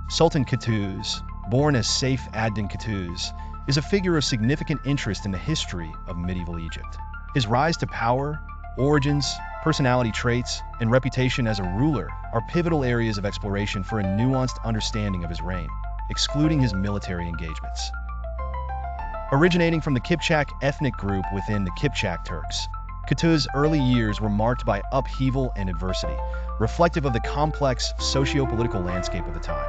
Sultan Qutuz, born as Saif ad-Din Qutuz, is a figure of significant interest in the history of medieval Egypt. His rise to power, origins, personality traits, and reputation as a ruler are pivotal areas of exploration for a nuanced understanding of his reign, excluding his military engagements. Originating from the Kipchak ethnic group within the Kipchak Turks, Qutuz's early years were marked by upheaval and adversity, reflective of the complex socio-political landscape of the time.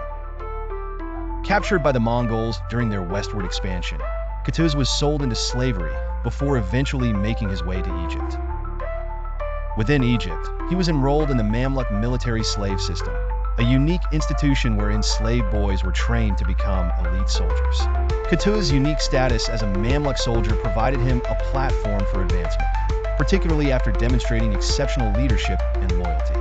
Captured by the Mongols during their westward expansion, Qutuz was sold into slavery before eventually making his way to Egypt. Within Egypt, he was enrolled in the Mamluk military slave system, a unique institution wherein slave boys were trained to become elite soldiers. Qutuz's unique status as a Mamluk soldier provided him a platform for advancement, particularly after demonstrating exceptional leadership and loyalty.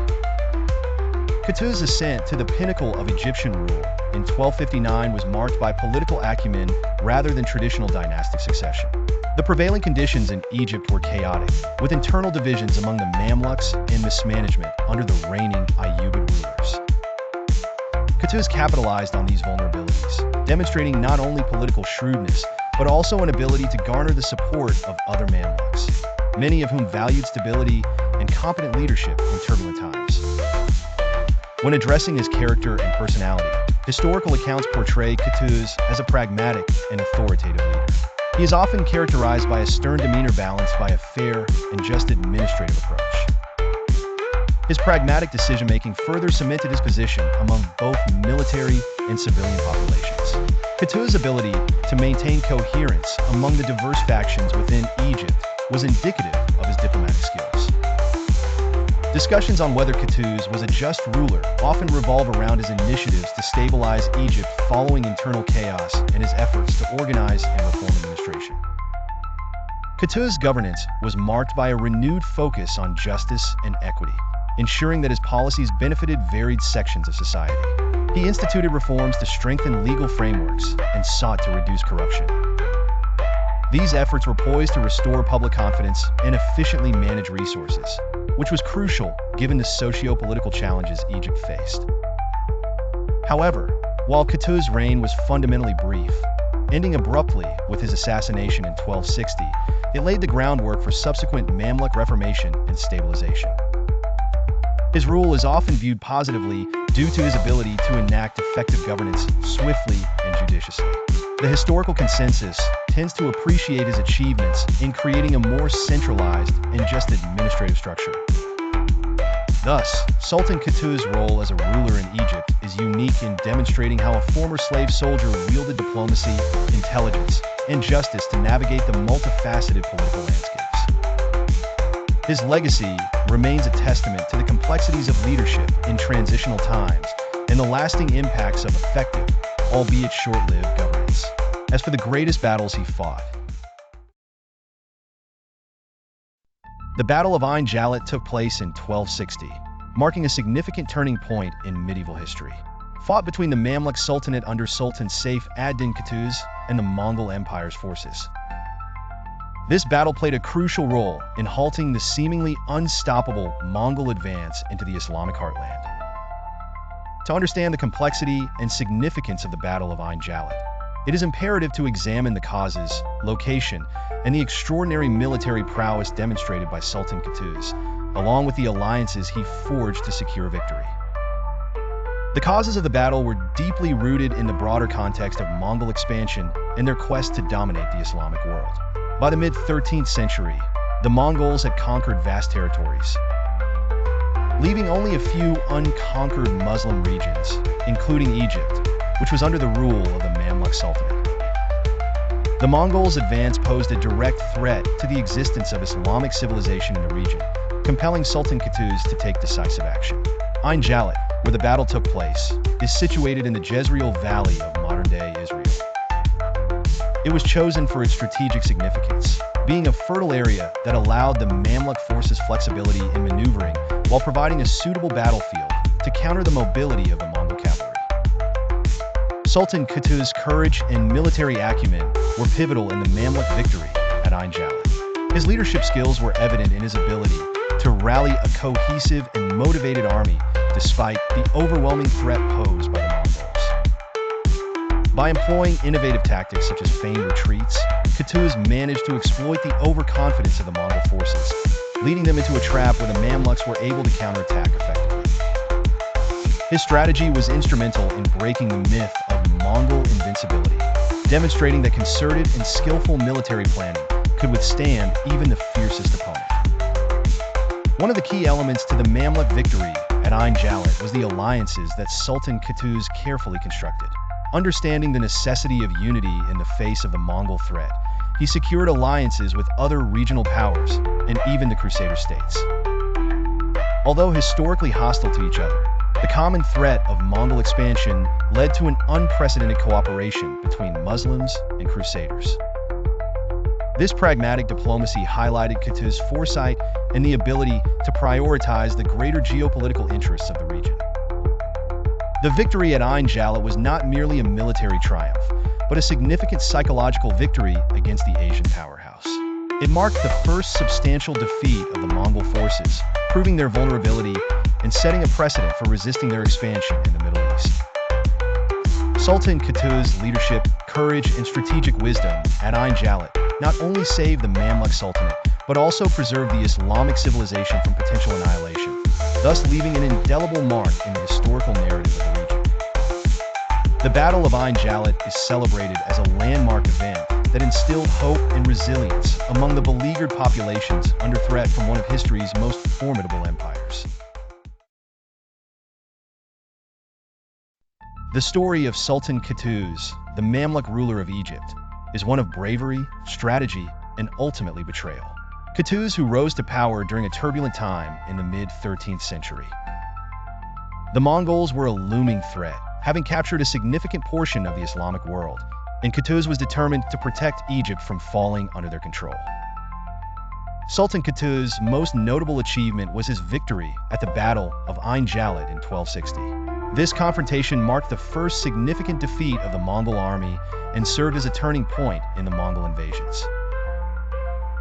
Qutuz's ascent to the pinnacle of Egyptian rule in 1259 was marked by political acumen rather than traditional dynastic succession. The prevailing conditions in Egypt were chaotic, with internal divisions among the Mamluks and mismanagement under the reigning Ayyubid rulers. Qutuz capitalized on these vulnerabilities, demonstrating not only political shrewdness, but also an ability to garner the support of other Mamluks, many of whom valued stability and competent leadership in turbulent times. When addressing his character and personality, historical accounts portray Qutuz as a pragmatic and authoritative leader. He is often characterized by a stern demeanor balanced by a fair and just administrative approach. His pragmatic decision-making further cemented his position among both military and civilian populations. Qutuz's ability to maintain coherence among the diverse factions within Egypt was indicative of his diplomatic skills. Discussions on whether Qutuz was a just ruler often revolve around his initiatives to stabilize Egypt following internal chaos and his efforts to organize and reform administration. Qutuz's governance was marked by a renewed focus on justice and equity, ensuring that his policies benefited varied sections of society. He instituted reforms to strengthen legal frameworks and sought to reduce corruption. These efforts were poised to restore public confidence and efficiently manage resources, which was crucial given the socio-political challenges Egypt faced. However, while Qutuz's reign was fundamentally brief, ending abruptly with his assassination in 1260, it laid the groundwork for subsequent Mamluk reformation and stabilization. His rule is often viewed positively due to his ability to enact effective governance swiftly and judiciously. The historical consensus tends to appreciate his achievements in creating a more centralized and just administrative structure. Thus, Sultan Qutuz's role as a ruler in Egypt is unique in demonstrating how a former slave soldier wielded diplomacy, intelligence, and justice to navigate the multifaceted political landscapes. His legacy remains a testament to the complexities of leadership in transitional times and the lasting impacts of effective, albeit short-lived governance. As for the greatest battles he fought, the Battle of Ain Jalut took place in 1260, marking a significant turning point in medieval history. Fought between the Mamluk Sultanate under Sultan Saif ad-Din Qutuz and the Mongol Empire's forces. This battle played a crucial role in halting the seemingly unstoppable Mongol advance into the Islamic heartland. To understand the complexity and significance of the Battle of Ain Jalut, it is imperative to examine the causes, location, and the extraordinary military prowess demonstrated by Sultan Qutuz, along with the alliances he forged to secure victory. The causes of the battle were deeply rooted in the broader context of Mongol expansion and their quest to dominate the Islamic world. By the mid-13th century, the Mongols had conquered vast territories, leaving only a few unconquered Muslim regions, including Egypt, which was under the rule of the Mamluk Sultanate. The Mongols' advance posed a direct threat to the existence of Islamic civilization in the region, compelling Sultan Qutuz to take decisive action. Ain Jalut, where the battle took place, is situated in the Jezreel Valley of modern-day Israel. It was chosen for its strategic significance, being a fertile area that allowed the Mamluk forces flexibility in maneuvering while providing a suitable battlefield to counter the mobility of the Mongol cavalry. Sultan Qutuz's courage and military acumen were pivotal in the Mamluk victory at Ain Jalut. His leadership skills were evident in his ability to rally a cohesive and motivated army despite the overwhelming threat posed by the Mongols. By employing innovative tactics such as feigned retreats, Qutuz managed to exploit the overconfidence of the Mongol forces, leading them into a trap where the Mamluks were able to counterattack effectively. His strategy was instrumental in breaking the myth of Mongol invincibility, demonstrating that concerted and skillful military planning could withstand even the fiercest opponent. One of the key elements to the Mamluk victory at Ain Jalut was the alliances that Sultan Qutuz carefully constructed. Understanding the necessity of unity in the face of the Mongol threat, he secured alliances with other regional powers and even the Crusader states. Although historically hostile to each other, the common threat of Mongol expansion led to an unprecedented cooperation between Muslims and Crusaders. This pragmatic diplomacy highlighted Qutuz's foresight and the ability to prioritize the greater geopolitical interests of the region. The victory at Ain Jalut was not merely a military triumph, but a significant psychological victory against the Asian powerhouse. It marked the first substantial defeat of the Mongol forces, proving their vulnerability and setting a precedent for resisting their expansion in the Middle East. Sultan Qutuz's leadership, courage, and strategic wisdom at Ain Jalut not only saved the Mamluk Sultanate, but also preserved the Islamic civilization from potential annihilation, thus leaving an indelible mark in the historical narrative of the region. The Battle of Ain Jalut is celebrated as a landmark event that instilled hope and resilience among the beleaguered populations under threat from one of history's most formidable empires. The story of Sultan Qutuz, the Mamluk ruler of Egypt, is one of bravery, strategy, and ultimately betrayal. Qutuz, who rose to power during a turbulent time in the mid-13th century. The Mongols were a looming threat, having captured a significant portion of the Islamic world, and Qutuz was determined to protect Egypt from falling under their control. Sultan Qutuz's most notable achievement was his victory at the Battle of Ain Jalut in 1260. This confrontation marked the first significant defeat of the Mongol army and served as a turning point in the Mongol invasions.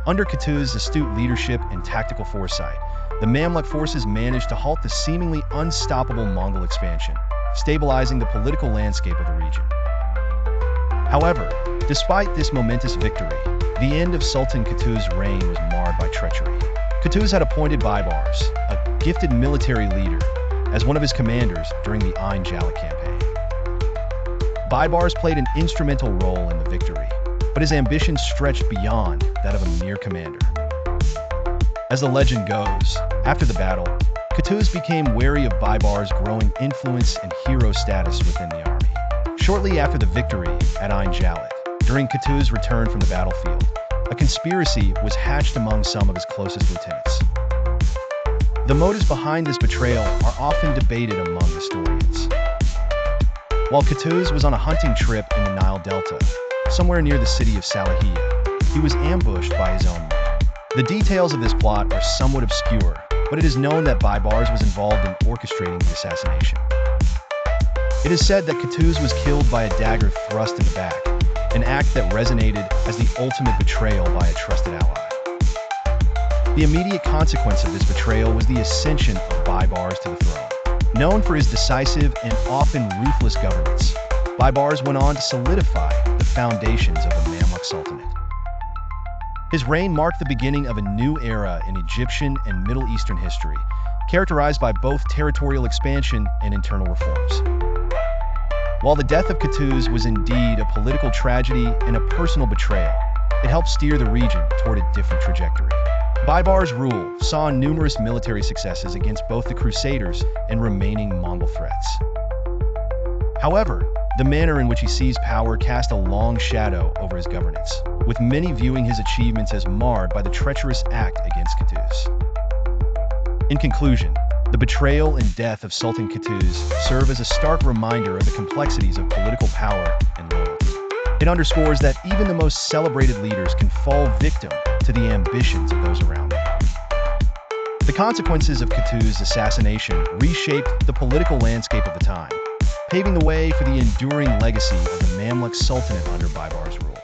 Under Qutuz's astute leadership and tactical foresight, the Mamluk forces managed to halt the seemingly unstoppable Mongol expansion, stabilizing the political landscape of the region. However, despite this momentous victory, the end of Sultan Qutuz's reign was marred by treachery. Qutuz had appointed Baibars, a gifted military leader, as one of his commanders during the Ain Jalut campaign. Baibars played an instrumental role in the victory, but his ambitions stretched beyond that of a mere commander. As the legend goes, after the battle, Qutuz became wary of Baibars' growing influence and hero status within the army. Shortly after the victory at Ain Jalut, during Qutuz's return from the battlefield, a conspiracy was hatched among some of his closest lieutenants. The motives behind this betrayal are often debated among historians. While Qutuz was on a hunting trip in the Nile Delta, somewhere near the city of Salahiyah, he was ambushed by his own men. The details of this plot are somewhat obscure, but it is known that Baibars was involved in orchestrating the assassination. It is said that Qutuz was killed by a dagger thrust in the back, an act that resonated as the ultimate betrayal by a trusted ally. The immediate consequence of this betrayal was the ascension of Baibars to the throne. Known for his decisive and often ruthless governance, Baibars went on to solidify the foundations of the Mamluk Sultanate. His reign marked the beginning of a new era in Egyptian and Middle Eastern history, characterized by both territorial expansion and internal reforms. While the death of Qutuz was indeed a political tragedy and a personal betrayal, it helped steer the region toward a different trajectory. Baibars' rule saw numerous military successes against both the Crusaders and remaining Mongol threats. However, the manner in which he seized power cast a long shadow over his governance, with many viewing his achievements as marred by the treacherous act against Qutuz. In conclusion, the betrayal and death of Sultan Qutuz serve as a stark reminder of the complexities of political power and loyalty. It underscores that even the most celebrated leaders can fall victim to the ambitions of those around them. The consequences of Qutuz's assassination reshaped the political landscape of the time, paving the way for the enduring legacy of the Mamluk Sultanate under Baibars' rule.